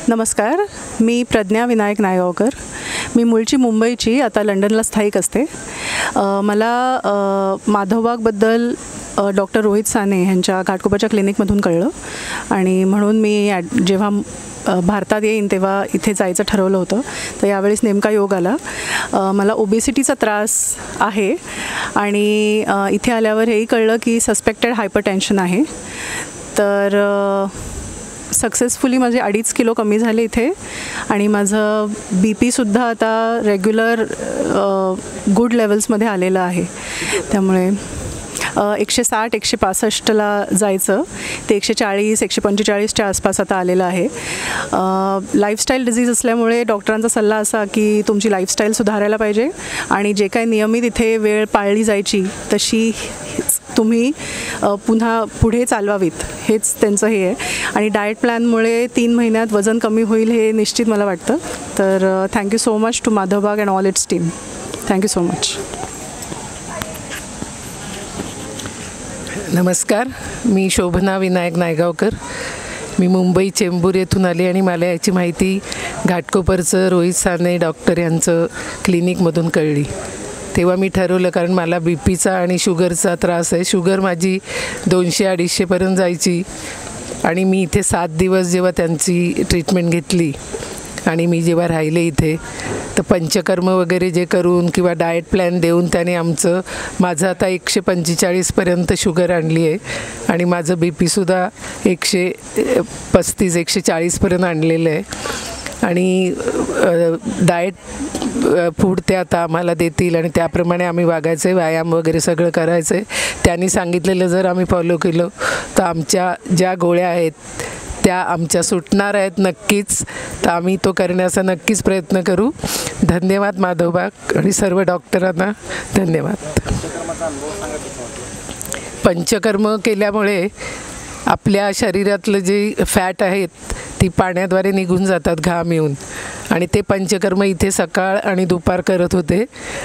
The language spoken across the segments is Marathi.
नमस्कार, मी प्रज्ञा विनायक नायगावकर. मी मूळची मुंबईची, आता लंडनला स्थायिक असते. मला माधवबागबद्दल डॉक्टर रोहित साने यांच्या घाटकोपरच्या क्लिनिकमधून कळलं आणि म्हणून मी जेव्हा भारतात येईन तेव्हा इथे जायचं ठरवलं होतं. तर यावेळेस नेमका योग आला. मला ओबेसिटीचा त्रास आहे आणि इथे आल्यावर हेही कळलं की सस्पेक्टेड हायपरटेन्शन आहे. तर सक्सेसफुली माझे 2.5 किलो कमी झाले इथे आणि माझं BP-सुद्धा आता रेग्युलर गुड लेवल्समध्ये आलेलं आहे. त्यामुळे 160-165ला जायचं ते 140-145च्या आसपास आता आलेलं आहे. लाईफस्टाईल डिझीज असल्यामुळे डॉक्टरांचा सल्ला असा की तुमची लाईफस्टाईल सुधारायला पाहिजे आणि जे काही नियमित इथे वेळ पाळली जायची तशी तुम्ही पुन्हा पुढे चालवावीत, हेच त्यांचं हे आहे. आणि डाएट प्लॅनमुळे 3 महिन्यात वजन कमी होईल हे निश्चित मला वाटतं. तर thank you so much to Madhavbaug and all its team. Thank you so much. नमस्कार, मी शोभना विनायक नायगावकर. मी मुंबई चेंबूर येथून आले आणि मला याची माहिती घाटकोपरचं रोहित साने डॉक्टर यांचं क्लिनिकमधून कळली. तेव्हा मी ठरवलं, कारण मला BPचा आणि शुगरचा त्रास आहे. शुगर माझी 200-250पर्यंत जायची आणि मी इथे 7 दिवस जेव्हा त्यांची ट्रीटमेंट घेतली आणि मी जेव्हा राहिले इथे, तर पंचकर्म वगैरे जे करून किंवा डाएट प्लॅन देऊन त्याने माझं आता 145पर्यंत शुगर आणली आहे आणि माझं BP-सुद्धा 135-140पर्यंत आणलेलं आहे. आणि डाएट फूड ते आता आम्हाला देतील आणि त्याप्रमाणे आम्ही वागायचं आहे, व्यायाम वगैरे सगळं करायचं आहे. त्यांनी सांगितलेलं जर आम्ही फॉलो केलं तर आमच्या ज्या गोळ्या आहेत त्या आमच्या सुटणार आहेत नक्कीच. तर आम्ही तो करण्याचा नक्कीच प्रयत्न करू. धन्यवाद माधवबाग आणि सर्व डॉक्टरांना धन्यवाद. पंचकर्म केल्यामुळे आपल्या शरीरातलं जे फॅट आहेत ती पाण्याद्वारे निघून जातात घाम येऊन, आणि ते पंचकर्म इथे सकाळ आणि दुपार करत होते.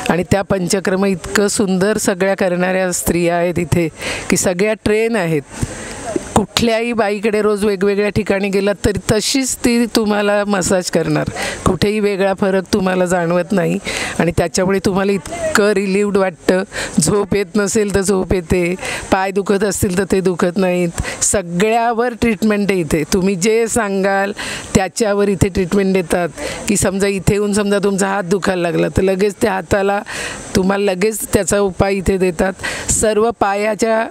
आणि त्या पंचकर्म इतकं सुंदर सगळ्या करणाऱ्या स्त्रिया आहेत इथे की सगळ्या ट्रेन आहेत. कुठल्याही बाईकडे रोज वेगवेगळ्या ठिकाणी गेलात तरी तशीच ती तुम्हाला मसाज करणार. कुठेही वेगळा फरक तुम्हाला जाणवत नाही आणि त्याच्यामुळे तुम्हाला इतकं रिलीव्ड वाटतं. झोप येत नसेल तर झोप येते, पाय दुखत असतील तर ते दुखत नाहीत. सगळ्यावर ट्रीटमेंट आहे इथे. तुम्ही जे सांगाल त्याच्यावर इथे ट्रीटमेंट देतात. की समजा इथे येऊन समजा तुमचा हात दुखायला लागला तर लगेच त्या हाताला तुम्हाला लगेच त्याचा उपाय इथे देतात. सर्व पायाच्या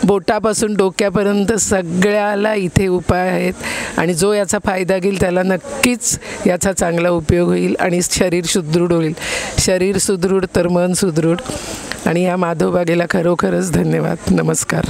बोटापासून डोक्यापर्यंत सगळ्याला इथे उपाय आहेत आणि जो याचा फायदा घेईल त्याला नक्कीच याचा चांगला उपयोग होईल आणि शरीर सुदृढ होईल. शरीर सुदृढ तर मन सुदृढ. आणि या माधवबागेला खरोखरच धन्यवाद. नमस्कार.